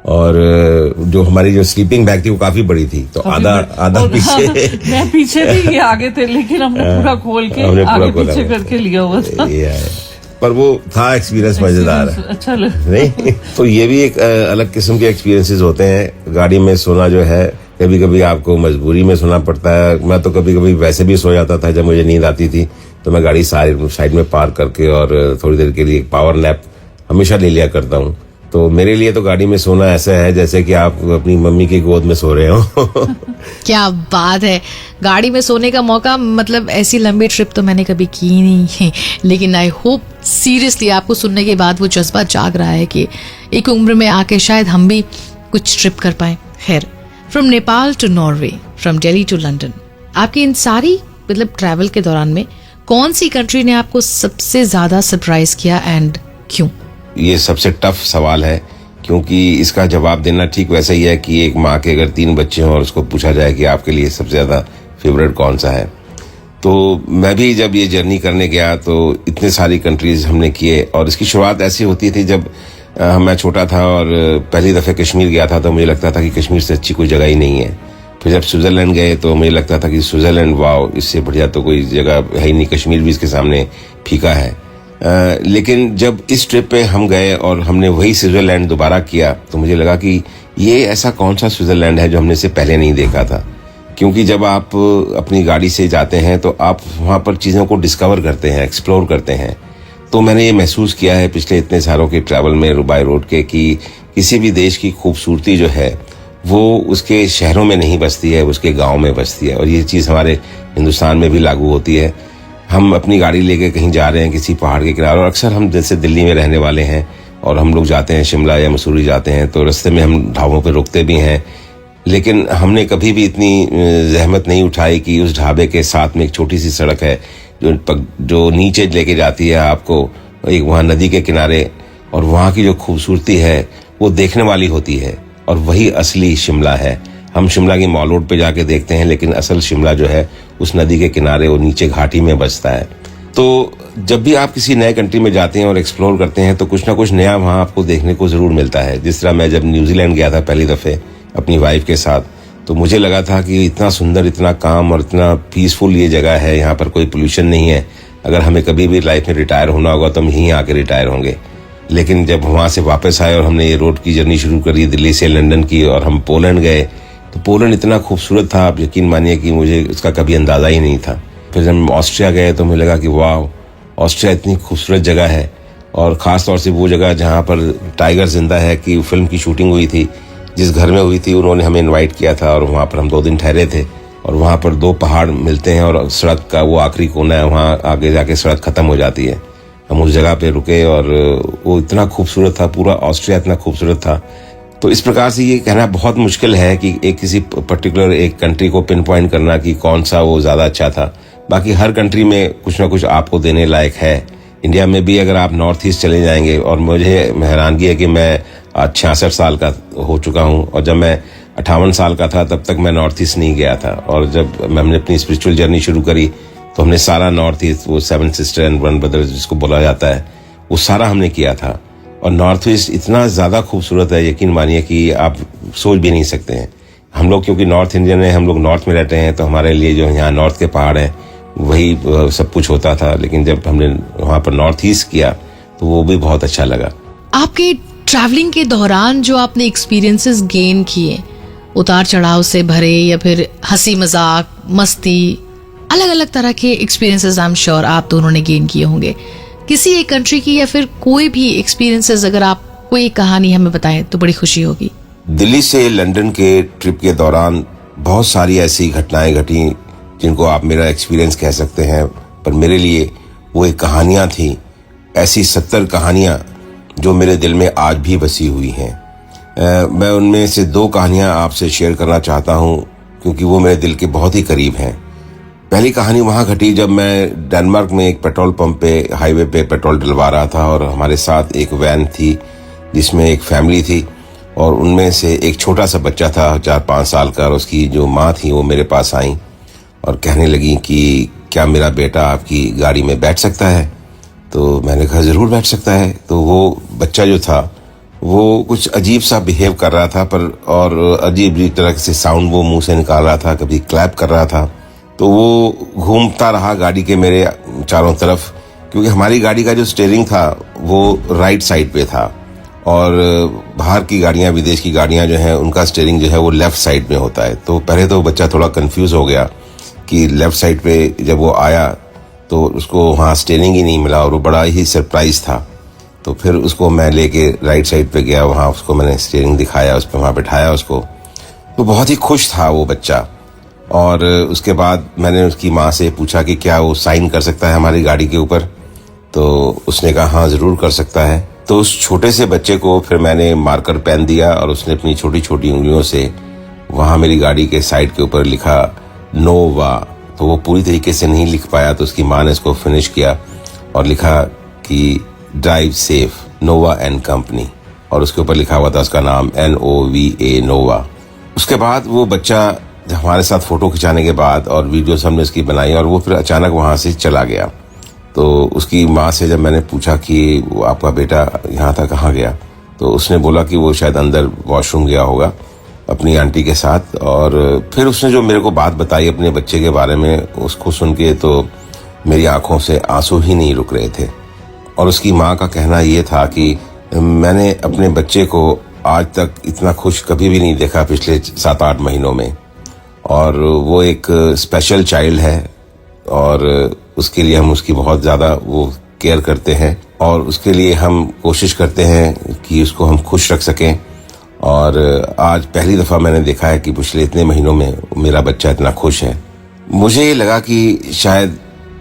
Speaker 3: और जो हमारी जो स्लीपिंग बैग थी वो काफी बड़ी थी, तो आधा पीछे
Speaker 4: मैं पीछे भी, ये आगे थे, लेकिन हमने पूरा खोल के आगे पीछे करके लिया हुआ था।
Speaker 3: पर वो था एक्सपीरियंस मजेदार,
Speaker 4: अच्छा लगा।
Speaker 3: नहीं तो ये भी एक अलग किस्म के एक्सपीरियंसेस होते हैं। गाड़ी में सोना जो है, कभी कभी आपको मजबूरी में सोना पड़ता है। मैं तो कभी कभी वैसे भी सो जाता था, जब मुझे नींद आती थी तो मैं गाड़ी साइड में पार्क करके और थोड़ी देर के लिए पावर नैप हमेशा ले लिया करता हूँ। तो मेरे लिए तो गाड़ी में सोना ऐसा है जैसे कि आप अपनी मम्मी की गोद में सो रहे हो।
Speaker 1: क्या बात है, गाड़ी में सोने का मौका, मतलब ऐसी लंबी ट्रिप तो मैंने कभी की नहीं है, लेकिन आई होप सीरियसली आपको सुनने के बाद वो जज्बा जाग रहा है कि एक उम्र में आके शायद हम भी कुछ ट्रिप कर पाए। खैर, from Nepal to Norway, from Delhi to London, आपकी इन सारी मतलब ट्रैवल के दौरान में कौन सी कंट्री ने आपको सबसे ज्यादा सरप्राइज किया एंड क्यों?
Speaker 3: ये सबसे टफ सवाल है, क्योंकि इसका जवाब देना ठीक वैसा ही है कि एक माँ के अगर 3 बच्चे हों और उसको पूछा जाए कि आपके लिए सबसे ज्यादा फेवरेट कौन सा है। तो मैं भी जब ये जर्नी करने गया तो इतने सारी कंट्रीज हमने किए, और इसकी शुरुआत ऐसी होती थी जब मैं छोटा था और पहली दफे कश्मीर गया था तो मुझे लगता था कि कश्मीर से अच्छी कोई जगह ही नहीं है। फिर जब स्विट्जरलैंड गए तो मुझे लगता था कि स्विट्जरलैंड, वाओ, इससे बढ़िया तो कोई जगह है ही नहीं, कश्मीर भी इसके सामने फीका है। लेकिन जब इस ट्रिप पे हम गए और हमने वही स्विट्जरलैंड दोबारा किया तो मुझे लगा कि ये ऐसा कौन सा स्विट्जरलैंड है जो हमने इससे पहले नहीं देखा था। क्योंकि जब आप अपनी गाड़ी से जाते हैं तो आप वहाँ पर चीज़ों को डिस्कवर करते हैं, एक्सप्लोर करते हैं। तो मैंने ये महसूस किया है पिछले इतने सालों के ट्रैवल में बाय रोड के कि किसी भी देश की खूबसूरती जो है वो उसके शहरों में नहीं बसती है, उसके गाँव में बसती है। और ये चीज़ हमारे हिंदुस्तान में भी लागू होती है। हम अपनी गाड़ी लेके कहीं जा रहे हैं किसी पहाड़ के किनारे, और अक्सर हम जैसे दिल्ली में रहने वाले हैं और हम लोग जाते हैं शिमला या मसूरी जाते हैं तो रास्ते में हम ढाबों पे रुकते भी हैं, लेकिन हमने कभी भी इतनी जहमत नहीं उठाई कि उस ढाबे के साथ में एक छोटी सी सड़क है जो नीचे लेके जाती है आपको एक वहाँ नदी के किनारे, और वहाँ की जो खूबसूरती है वो देखने वाली होती है, और वही असली शिमला है। हम शिमला की मॉल रोड पे जाके देखते हैं, लेकिन असल शिमला जो है उस नदी के किनारे वो नीचे घाटी में बसता है। तो जब भी आप किसी नए कंट्री में जाते हैं और एक्सप्लोर करते हैं तो कुछ ना कुछ नया वहाँ आपको देखने को जरूर मिलता है। जिस तरह मैं जब न्यूजीलैंड गया था पहली दफे अपनी वाइफ के साथ, तो मुझे लगा था कि इतना सुंदर, इतना काम और इतना पीसफुल ये जगह है, यहाँ पर कोई पोल्यूशन नहीं है। अगर हमें कभी भी लाइफ में रिटायर होना होगा तो हम यहीं आके रिटायर होंगे। लेकिन जब वहाँ से वापस आए और हमने ये रोड की जर्नी शुरू करी दिल्ली से लंदन की, और हम पोलैंड गए, तो पोलैंड इतना खूबसूरत था, आप यकीन मानिए कि मुझे उसका कभी अंदाजा ही नहीं था। फिर जब हम ऑस्ट्रिया गए तो मुझे लगा कि वाह, ऑस्ट्रिया इतनी खूबसूरत जगह है, और ख़ास तौर से वो जगह जहाँ पर टाइगर जिंदा है की फिल्म की शूटिंग हुई थी, जिस घर में हुई थी उन्होंने हमें इनवाइट किया था, और वहाँ पर हम 2 दिन ठहरे थे। और वहाँ पर 2 पहाड़ मिलते हैं और सड़क का वो आखिरी कोना है, वहाँ आगे जाके सड़क खत्म हो जाती है। हम उस जगह पे रुके और वो इतना खूबसूरत था, पूरा ऑस्ट्रिया इतना खूबसूरत था। तो इस प्रकार से ये कहना बहुत मुश्किल है कि एक किसी पर्टिकुलर एक कंट्री को पिन पॉइंट करना कि कौन सा वो ज़्यादा अच्छा था। बाकी हर कंट्री में कुछ ना कुछ आपको देने लायक है। इंडिया में भी अगर आप नॉर्थ ईस्ट चले जाएंगे, और मुझे हैरानगी है कि मैं आज 66 साल का हो चुका हूँ, और जब मैं 58 साल का था तब तक मैं नॉर्थ ईस्ट नहीं गया था। और जब हमने अपनी स्पिरिचुअल जर्नी शुरू करी तो हमने सारा नॉर्थ ईस्ट, वो 7 सिस्टर एंड 1 ब्रदर जिसको बोला जाता है, वो सारा हमने किया था। और नॉर्थ ईस्ट इतना ज़्यादा खूबसूरत है, यकीन मानिए कि आप सोच भी नहीं सकते हैं। हम लोग क्योंकि नॉर्थ इंडियन हैं, हम लोग नॉर्थ में रहते हैं, तो हमारे लिए जो यहाँ नॉर्थ के पहाड़ हैं वही सब कुछ होता था। लेकिन जब हमने वहाँ पर नॉर्थ ईस्ट किया तो वो भी बहुत अच्छा लगा।
Speaker 1: आपके ट्रैवलिंग के दौरान जो आपने एक्सपीरियंसेस गेन किए, उतार चढ़ाव से भरे या फिर हंसी मजाक, मस्ती, अलग अलग तरह के एक्सपीरियंसेस आई एम श्योर आप दोनों ने गेन किए होंगे। किसी एक कंट्री की या फिर कोई भी एक्सपीरियंसेस अगर आप कोई कहानी हमें बताएं तो बड़ी खुशी होगी।
Speaker 3: दिल्ली से लंदन के ट्रिप के दौरान बहुत सारी ऐसी घटनाएं घटी जिनको आप मेरा एक्सपीरियंस कह सकते हैं, पर मेरे लिए वो एक कहानियां थी। ऐसी 70 कहानियाँ जो मेरे दिल में आज भी बसी हुई हैं। मैं उनमें से 2 कहानियाँ आपसे शेयर करना चाहता हूँ क्योंकि वो मेरे दिल के बहुत ही करीब हैं। पहली कहानी वहाँ घटी जब मैं डेनमार्क में एक पेट्रोल पंप पे हाईवे पे पेट्रोल डलवा रहा था और हमारे साथ एक वैन थी जिसमें एक फैमिली थी और उनमें से एक छोटा सा बच्चा था 4-5 साल का और उसकी जो माँ थी वो मेरे पास आई और कहने लगी कि क्या मेरा बेटा आपकी गाड़ी में बैठ सकता है। तो मैंने कहा ज़रूर बैठ सकता है। तो वो बच्चा जो था वो कुछ अजीब सा बिहेव कर रहा था और अजीब तरह से साउंड वो मुंह से निकाल रहा था, कभी क्लैप कर रहा था। तो वो घूमता रहा गाड़ी के मेरे चारों तरफ क्योंकि हमारी गाड़ी का जो स्टीयरिंग था वो राइट साइड पे था और बाहर की गाड़ियां, विदेश की गाड़ियां जो हैं उनका स्टीयरिंग जो है वो लेफ्ट साइड में होता है। तो पहले तो बच्चा थोड़ा कंफ्यूज हो गया कि लेफ्ट साइड पे जब वो आया तो उसको वहाँ स्टीयरिंग ही नहीं मिला और वो बड़ा ही सरप्राइज था। तो फिर उसको मैं लेके राइट साइड पे गया, वहाँ उसको मैंने स्टीयरिंग दिखाया, उस पर वहाँ बिठाया उसको। तो बहुत ही खुश था वो बच्चा। और उसके बाद मैंने उसकी माँ से पूछा कि क्या वो साइन कर सकता है हमारी गाड़ी के ऊपर। तो उसने कहा हाँ ज़रूर कर सकता है। तो उस छोटे से बच्चे को फिर मैंने मार्कर पेन दिया और उसने अपनी छोटी छोटी उंगलियों से वहाँ मेरी गाड़ी के साइड के ऊपर लिखा नोवा। तो वो पूरी तरीके से नहीं लिख पाया तो उसकी माँ ने इसको फिनिश किया और लिखा कि drive safe Nova and company और उसके ऊपर लिखा हुआ था उसका नाम NOVA नोवा। उसके बाद वो बच्चा हमारे साथ फ़ोटो खिंचाने के बाद और वीडियोस हमने उसकी बनाई और वो फिर अचानक वहाँ से चला गया। तो उसकी माँ से जब मैंने पूछा कि वो आपका बेटा यहाँ था, कहाँ गया, तो उसने बोला कि वो शायद अंदर वॉशरूम गया होगा अपनी आंटी के साथ। और फिर उसने जो मेरे को बात बताई अपने बच्चे के बारे में, उसको सुन के तो मेरी आंखों से आंसू ही नहीं रुक रहे थे। और उसकी माँ का कहना ये था कि मैंने अपने बच्चे को आज तक इतना खुश कभी भी नहीं देखा पिछले 7-8 महीनों में और वो एक स्पेशल चाइल्ड है और उसके लिए हम उसकी बहुत ज़्यादा वो केयर करते हैं और उसके लिए हम कोशिश करते हैं कि उसको हम खुश रख सकें। और आज पहली दफ़ा मैंने देखा है कि पिछले इतने महीनों में मेरा बच्चा इतना खुश है। मुझे ये लगा कि शायद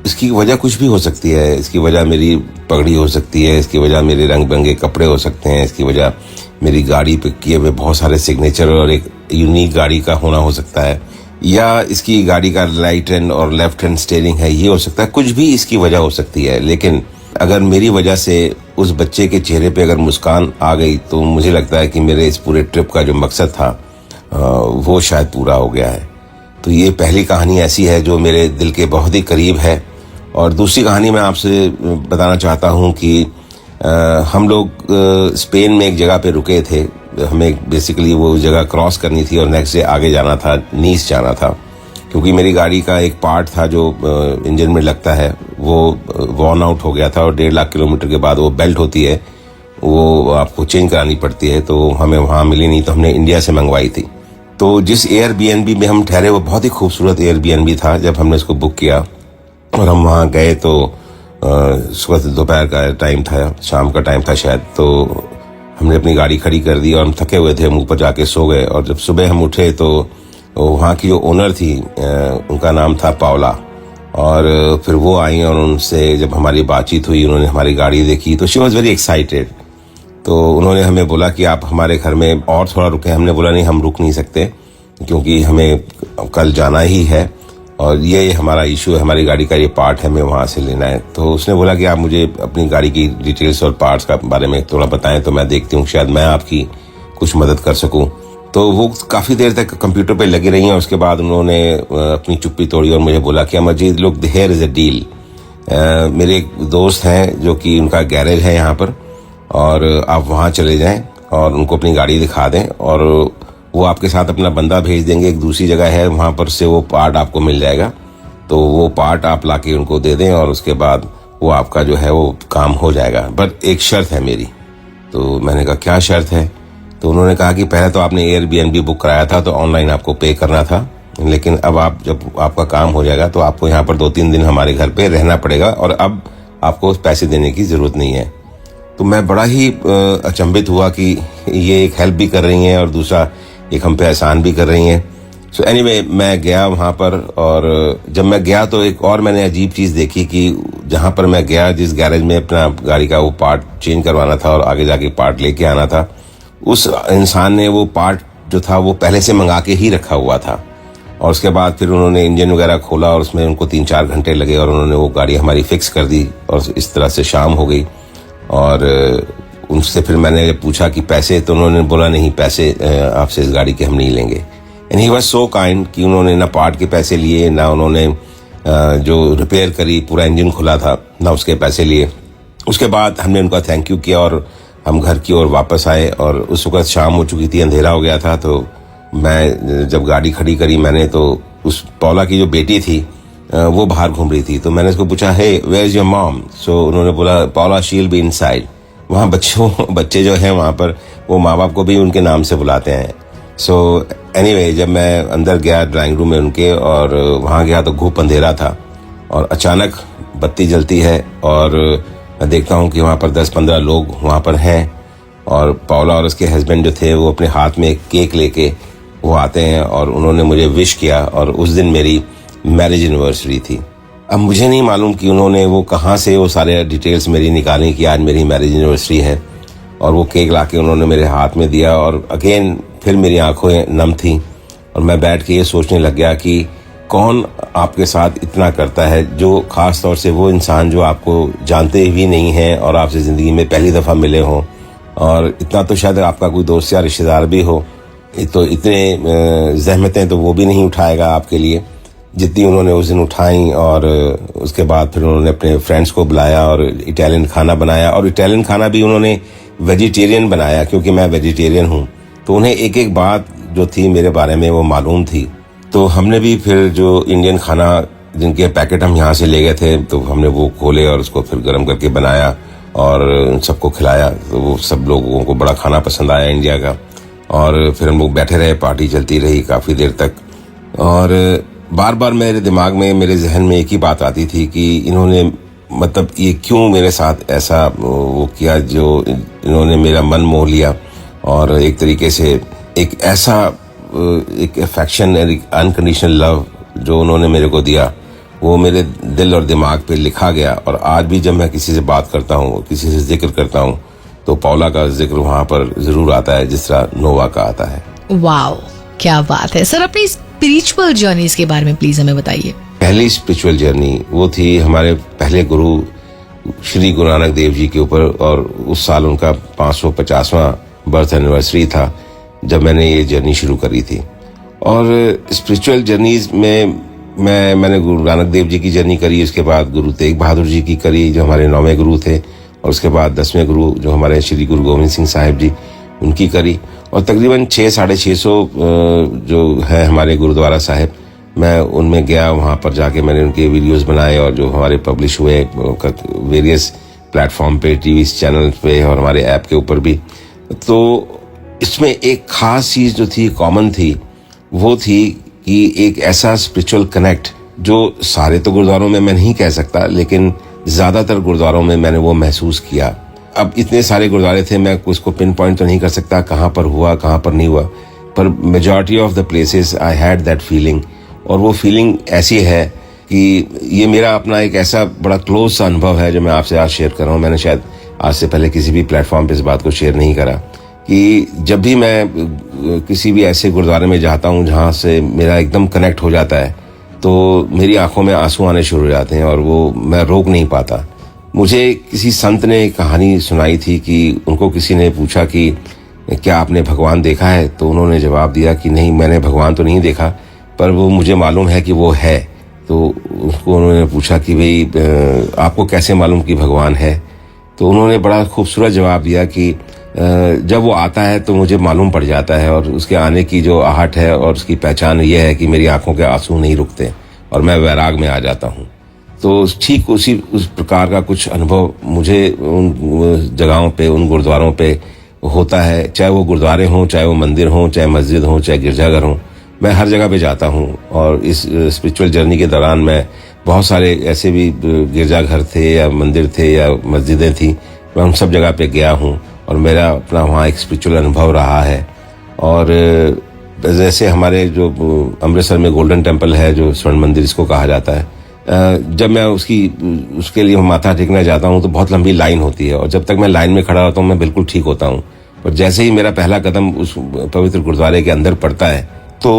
Speaker 3: इसकी वजह कुछ भी हो सकती है। इसकी वजह मेरी पगड़ी हो सकती है, इसकी वजह मेरे रंग बिरंगे कपड़े हो सकते हैं, इसकी वजह मेरी गाड़ी पे किए हुए बहुत सारे सिग्नेचर और एक यूनिक गाड़ी का होना हो सकता है, या इसकी गाड़ी का राइट हैंड और लेफ्ट हैंड स्टीयरिंग है, ये हो सकता है। कुछ भी इसकी वजह हो सकती है, लेकिन अगर मेरी वजह से उस बच्चे के चेहरे पे अगर मुस्कान आ गई तो मुझे लगता है कि मेरे इस पूरे ट्रिप का जो मकसद था वो शायद पूरा हो गया है। तो ये पहली कहानी ऐसी है जो मेरे दिल के बहुत ही करीब है। और दूसरी कहानी मैं आपसे बताना चाहता हूँ कि हम लोग स्पेन में एक जगह पे रुके थे। हमें बेसिकली वो जगह क्रॉस करनी थी और नेक्स्ट डे आगे जाना था, नीस जाना था, क्योंकि मेरी गाड़ी का एक पार्ट था जो इंजन में लगता है वो वॉर्न आउट हो गया था और 1.5 लाख किलोमीटर के बाद वो बेल्ट होती है, वो आपको चेंज करानी पड़ती है। तो हमें वहाँ मिली नहीं, तो हमने इंडिया से मंगवाई थी। तो जिस एयरबीएनबी में हम ठहरे वो बहुत ही खूबसूरत एयरबीएनबी था। जब हमने इसको बुक किया और हम वहाँ गए तो सुबह दोपहर का टाइम था, शाम का टाइम था शायद। तो हमने अपनी गाड़ी खड़ी कर दी और हम थके हुए थे, हम ऊपर जाके सो गए। और जब सुबह हम उठे तो वहाँ की जो ओनर थी उनका नाम था पावला, और फिर वो आई और उनसे जब हमारी बातचीत हुई, उन्होंने हमारी गाड़ी देखी तो शी वॉज वेरी एक्साइटेड। तो उन्होंने हमें बोला कि आप हमारे घर में और थोड़ा रुकें। हमने बोला नहीं, हम रुक नहीं सकते क्योंकि हमें कल जाना ही है और ये हमारा इशू है, हमारी गाड़ी का ये पार्ट है, हमें वहाँ से लेना है। तो उसने बोला कि आप मुझे अपनी गाड़ी की डिटेल्स और पार्ट्स का बारे में थोड़ा बताएं तो मैं देखती हूँ शायद मैं आपकी कुछ मदद कर सकूँ। तो वो काफ़ी देर तक कंप्यूटर पे लगी रही हैं। उसके बाद उन्होंने अपनी चुप्पी तोड़ी और मुझे बोला कि Amarjeet look, here is a deal. मेरे एक दोस्त हैं जो कि उनका गैरेज है यहाँ पर, और आप वहाँ चले जाएं और उनको अपनी गाड़ी दिखा दें और वो आपके साथ अपना बंदा भेज देंगे। एक दूसरी जगह है वहाँ पर से वो पार्ट आपको मिल जाएगा, तो वो पार्ट आप लाके उनको दे दें और उसके बाद वो आपका जो है वो काम हो जाएगा। बट एक शर्त है मेरी। तो मैंने कहा क्या शर्त है? तो उन्होंने कहा कि पहले तो आपने एयरबीएनबी बुक कराया था तो ऑनलाइन आपको पे करना था, लेकिन अब आप जब आपका काम हो जाएगा तो आपको यहाँ पर 2-3 दिन हमारे घर पे रहना पड़ेगा और अब आपको पैसे देने की ज़रूरत नहीं है। तो मैं बड़ा ही अचंभित हुआ कि ये एक हेल्प भी कर रही हैं और दूसरा एक हम पे एहसान भी कर रही हैं। सो एनीवे मैं गया वहाँ पर, और जब मैं गया तो एक और मैंने अजीब चीज़ देखी कि जहाँ पर मैं गया, जिस गैरेज में अपना गाड़ी का वो पार्ट चेंज करवाना था और आगे जाके पार्ट लेके आना था, उस इंसान ने वो पार्ट जो था वो पहले से मंगा के ही रखा हुआ था। और उसके बाद फिर उन्होंने इंजन वगैरह खोला और उसमें उनको 3-4 घंटे लगे और उन्होंने वो गाड़ी हमारी फिक्स कर दी, और इस तरह से शाम हो गई। और उनसे फिर मैंने पूछा कि पैसे, तो उन्होंने बोला नहीं, पैसे आपसे इस गाड़ी के हम नहीं लेंगे। And he was so kind कि उन्होंने ना पार्ट के पैसे लिए, ना उन्होंने जो रिपेयर करी, पूरा इंजन खुला था, ना उसके पैसे लिए। उसके बाद हमने उनका थैंक यू किया और हम घर की ओर वापस आए। और उस वक्त शाम हो चुकी थी, अंधेरा हो गया था। तो मैं जब गाड़ी खड़ी करी मैंने, तो उस पौला की जो बेटी थी वो बाहर घूम रही थी। तो मैंने उसको पूछा, हे वेयर इज योर मॉम? सो उन्होंने बोला, पौला शी विल बी इनसाइड। वहाँ बच्चे जो हैं वहाँ पर, वो माँ बाप को भी उनके नाम से बुलाते हैं। सो एनीवे जब मैं अंदर गया ड्राइंग रूम में उनके, और वहाँ गया तो घूप अंधेरा था, और अचानक बत्ती जलती है और मैं देखता हूँ कि वहाँ पर 10-15 लोग वहाँ पर हैं। और पौला और उसके हस्बैंड जो थे वो अपने हाथ में एक केक लेके वो आते हैं और उन्होंने मुझे विश किया। और उस दिन मेरी मैरिज एनिवर्सरी थी। अब मुझे नहीं मालूम कि उन्होंने वो कहाँ से वो सारे डिटेल्स मेरी निकाली कि आज मेरी मैरिज एनिवर्सरी है। और वो केक लाके उन्होंने मेरे हाथ में दिया, और अगेन फिर मेरी आंखें नम थी और मैं बैठ के ये सोचने लग गया कि कौन आपके साथ इतना करता है, जो खास तौर से वो इंसान जो आपको जानते भी नहीं हैं और आपसे ज़िंदगी में पहली दफ़ा मिले हों, और इतना तो शायद आपका कोई दोस्त या रिश्तेदार भी हो, तो इतने ज़हमतें तो वो भी नहीं उठाएगा आपके लिए जितनी उन्होंने उस दिन उठाई। और उसके बाद फिर उन्होंने अपने फ्रेंड्स को बुलाया और इटालियन खाना बनाया, और इटालियन खाना भी उन्होंने वेजिटेरियन बनाया क्योंकि मैं वेजिटेरियन हूँ। तो उन्हें एक एक बात जो थी मेरे बारे में वो मालूम थी। तो हमने भी फिर जो इंडियन खाना जिनके पैकेट हम यहाँ से ले गए थे, तो हमने वो खोले और उसको फिर गर्म करके बनाया और सबको खिलाया। तो वो सब लोगों को बड़ा खाना पसंद आया इंडिया का। और फिर हम लोग बैठे रहे, पार्टी चलती रही काफ़ी देर तक। और बार बार मेरे दिमाग में, मेरे जहन में एक ही बात आती थी कि इन्होंने, मतलब ये क्यों मेरे साथ ऐसा वो किया, जो इन्होंने मेरा मन मोह लिया। और एक तरीके से एक ऐसा एक अफेक्शन, एक अनकंडीशनल लव जो उन्होंने मेरे को दिया, वो मेरे दिल और दिमाग पे लिखा गया। और आज भी जब मैं किसी से बात करता हूँ, किसी से जिक्र करता हूँ, तो पौला का जिक्र वहाँ पर जरूर आता है जिस तरह नोवा का आता है।
Speaker 1: वाओ, क्या बात है सर। अपनी स्पिरिचुअल जर्नीज के बारे में प्लीज हमें बताइए।
Speaker 3: पहली स्पिरिचुअल जर्नी वो थी हमारे पहले गुरु श्री गुरु नानक देव जी के ऊपर, और उस साल उनका 550वां बर्थ एनिवर्सरी था जब मैंने ये जर्नी शुरू करी थी। और स्पिरिचुअल जर्नीज में मैंने गुरु नानक देव जी की जर्नी करी, उसके बाद गुरु तेग बहादुर जी की करी जो हमारे 9वें गुरु थे, और उसके बाद 10वें गुरु जो हमारे श्री गुरु गोविंद सिंह साहिब जी, उनकी करी। और तकरीबन 600-650 जो है हमारे गुरुद्वारा साहिब, मैं उनमें गया। वहाँ पर जाके मैंने उनके वीडियोस बनाए और जो हमारे पब्लिश हुए वेरियस प्लेटफॉर्म पे, टीवी चैनल पे और हमारे ऐप के ऊपर भी। तो इसमें एक खास चीज़ जो थी, कॉमन थी, वो थी कि एक ऐसा स्पिरिचुअल कनेक्ट जो सारे तो गुरुद्वारों में मैं नहीं कह सकता, लेकिन ज़्यादातर गुरुद्वारों में मैंने वो महसूस किया। अब इतने सारे गुरुद्वारे थे, मैं उसको पिन पॉइंट तो नहीं कर सकता कहाँ पर हुआ कहाँ पर नहीं हुआ, पर majority of the places I had that feeling. और वो फीलिंग ऐसी है कि ये मेरा अपना एक ऐसा बड़ा क्लोज सा अनुभव है जो मैं आपसे आज शेयर कर रहा हूँ। मैंने शायद आज से पहले किसी भी प्लेटफॉर्म पे इस बात को शेयर नहीं करा कि जब भी मैं किसी भी ऐसे गुरुद्वारे में जाता हूँ जहाँ से मेरा एकदम कनेक्ट हो जाता है, तो मेरी आंखों में आंसू आने शुरू हो जाते हैं और वो मैं रोक नहीं पाता। मुझे किसी संत ने एक कहानी सुनाई थी कि उनको किसी ने पूछा कि क्या आपने भगवान देखा है, तो उन्होंने जवाब दिया कि नहीं, मैंने भगवान तो नहीं देखा, पर वो मुझे मालूम है कि वो है। तो उसको उन्होंने पूछा कि भाई आपको कैसे मालूम कि भगवान है? तो उन्होंने बड़ा खूबसूरत जवाब दिया कि जब वो आता है तो मुझे मालूम पड़ जाता है, और उसके आने की जो आहट है और उसकी पहचान ये है कि मेरी आंखों के आंसू नहीं रुकते और मैं वैराग में आ जाता हूँ। तो ठीक उस प्रकार का कुछ अनुभव मुझे उन जगहों पे, उन गुरुद्वारों पे होता है, चाहे वो गुरुद्वारे हों, चाहे वो मंदिर हों, चाहे मस्जिद हों, चाहे गिरजाघर हों। मैं हर जगह पे जाता हूँ और इस स्पिरिचुअल जर्नी के दौरान मैं बहुत सारे ऐसे भी गिरजाघर थे या मंदिर थे या मस्जिदें थी, मैं उन सब जगह पे गया हूँ और मेरा अपना वहाँ एक स्पिरिचुअल अनुभव रहा है। और जैसे हमारे जो अमृतसर में गोल्डन टेम्पल है, जो स्वर्ण मंदिर इसको कहा जाता है, जब मैं उसके लिए माथा टेकने जाता हूँ तो बहुत लंबी लाइन होती है, और जब तक मैं लाइन में खड़ा होता हूँ मैं बिल्कुल ठीक होता हूँ। और जैसे ही मेरा पहला कदम उस पवित्र गुरुद्वारे के अंदर पड़ता है तो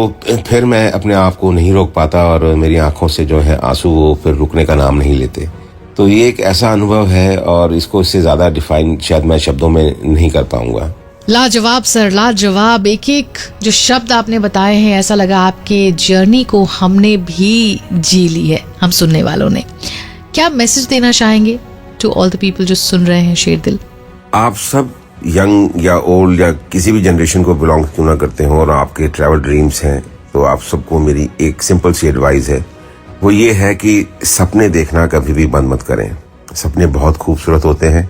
Speaker 3: फिर मैं अपने आप को नहीं रोक पाता, और मेरी आंखों से जो है आंसू वो फिर रुकने का नाम नहीं लेते। तो ये एक ऐसा अनुभव है, और इसको इससे ज्यादा डिफाइन शायद मैं शब्दों में नहीं कर पाऊंगा।
Speaker 1: लाजवाब सर, लाजवाब। एक एक जो शब्द आपने बताए हैं, ऐसा लगा आपके जर्नी को हमने भी जी ली है, हम सुनने वालों ने। क्या मैसेज देना चाहेंगे टू ऑल द पीपल जो सुन रहे हैं शेर दिल?
Speaker 3: आप सब यंग या ओल्ड या किसी भी जनरेशन को बिलोंग क्यों ना करते हो, और आपके ट्रैवल ड्रीम्स हैं, तो आप सबको मेरी एक सिंपल सी एडवाइस है, वो ये है कि सपने देखना कभी भी बंद मत करें। सपने बहुत खूबसूरत होते हैं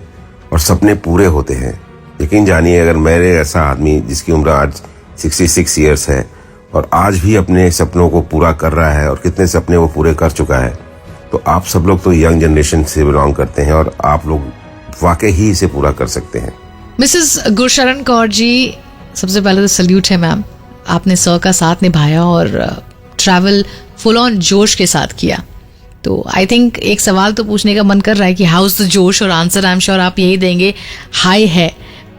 Speaker 3: और सपने पूरे होते हैं। यकीन जानिए, अगर मेरे ऐसा आदमी जिसकी उम्र आज 66 ईयर्स है और आज भी अपने सपनों को पूरा कर रहा है, और कितने सपने वो पूरे कर चुका है, तो आप सब लोग तो यंग जनरेशन से बिलोंग करते हैं, और आप लोग वाकई ही इसे पूरा कर सकते हैं।
Speaker 1: मिसेस गुरशरण कौर जी, सबसे पहले तो सल्यूट है मैम, आपने सर का साथ निभाया और ट्रैवल फुल ऑन जोश के साथ किया। तो आई थिंक एक सवाल तो पूछने का मन कर रहा है कि हाउ इज द जोश, और आंसर आई एम श्योर आप यही देंगे, हाई है।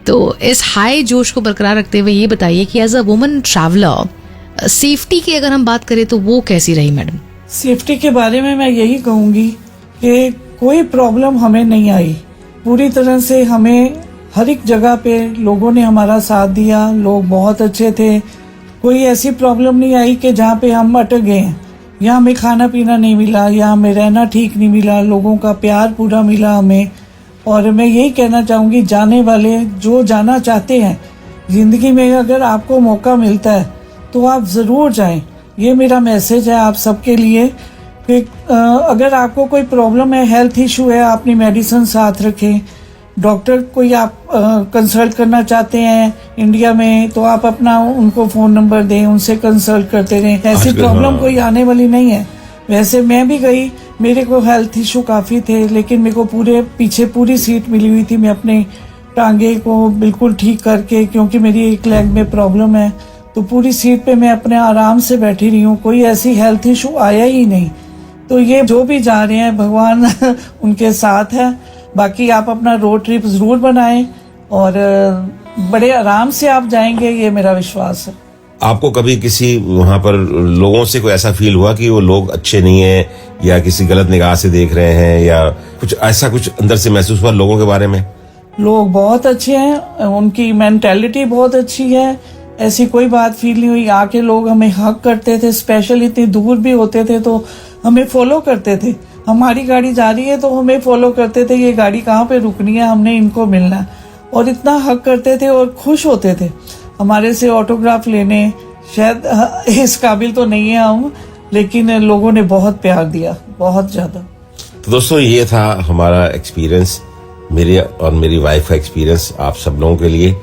Speaker 1: तो इस हाई जोश को बरकरार रखते हुए ये बताइए कि as a woman traveller safety की अगर हम बात करें तो वो कैसी रही मैडम?
Speaker 4: सेफ्टी के बारे में मैं यही कहूंगी कि कोई प्रॉब्लम हमें नहीं आई। पूरी तरह से हमें हर एक जगह पे लोगों ने हमारा साथ दिया, लोग बहुत अच्छे थे। कोई ऐसी प्रॉब्लम नहीं आई कि जहाँ पे हम अटक गए हैं, या हमें खाना पीना नहीं मिला, या हमें रहना ठीक नहीं मिला। लोगों का प्यार पूरा मिला हमें। और मैं यही कहना चाहूँगी, जाने वाले जो जाना चाहते हैं ज़िंदगी में, अगर आपको मौका मिलता है तो आप ज़रूर जाएं। ये मेरा मैसेज है आप सबके लिए कि अगर आपको कोई प्रॉब्लम है, हेल्थ इशू है, अपनी मेडिसिन साथ रखें। डॉक्टर कोई आप कंसल्ट करना चाहते हैं इंडिया में, तो आप अपना उनको फ़ोन नंबर दें, उनसे कंसल्ट करते रहें। ऐसी प्रॉब्लम कोई आने वाली नहीं है। वैसे मैं भी गई, मेरे को हेल्थ इशू काफ़ी थे, लेकिन मेरे को पीछे पूरी सीट मिली हुई थी। मैं अपने टांगे को बिल्कुल ठीक करके, क्योंकि मेरी एक लेग में प्रॉब्लम है, तो पूरी सीट पे मैं अपने आराम से बैठी रही हूँ। कोई ऐसी हेल्थ इशू आया ही नहीं। तो ये जो भी जा रहे हैं, भगवान उनके साथ है। बाकी आप अपना रोड ट्रिप ज़रूर बनाएं, और बड़े आराम से आप जाएंगे, ये मेरा विश्वास है।
Speaker 3: आपको कभी किसी वहां पर लोगों से कोई ऐसा फील हुआ कि वो लोग अच्छे नहीं हैं, या किसी गलत निगाह से देख रहे हैं, या कुछ ऐसा कुछ अंदर से महसूस हुआ लोगों के बारे में?
Speaker 4: लोग बहुत अच्छे हैं, उनकी मेंटालिटी बहुत अच्छी है, ऐसी कोई बात फील नहीं हुई। आके लोग हमें हक करते थे, स्पेशल इतनी दूर भी होते थे तो हमें फॉलो करते थे। हमारी गाड़ी जा रही है तो हमें फॉलो करते थे, ये गाड़ी कहाँ पे रुकनी है, हमने इनको मिलना है, और इतना हक करते थे और खुश होते थे हमारे से ऑटोग्राफ लेने। शायद इस काबिल तो नहीं है हम, लेकिन लोगों ने बहुत प्यार दिया, बहुत ज्यादा।
Speaker 3: तो दोस्तों, ये था हमारा एक्सपीरियंस, मेरे और मेरी वाइफ का एक्सपीरियंस आप सब लोगों के लिए।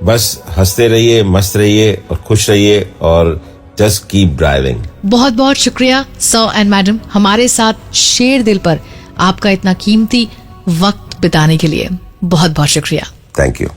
Speaker 3: बस हंसते रहिए, मस्त रहिए और खुश रहिए, और जस्ट कीप ड्राइविंग।
Speaker 1: बहुत बहुत शुक्रिया सर एंड मैडम, हमारे साथ शेर दिल पर आपका इतना कीमती वक्त बिताने के लिए। बहुत बहुत शुक्रिया।
Speaker 3: Thank you.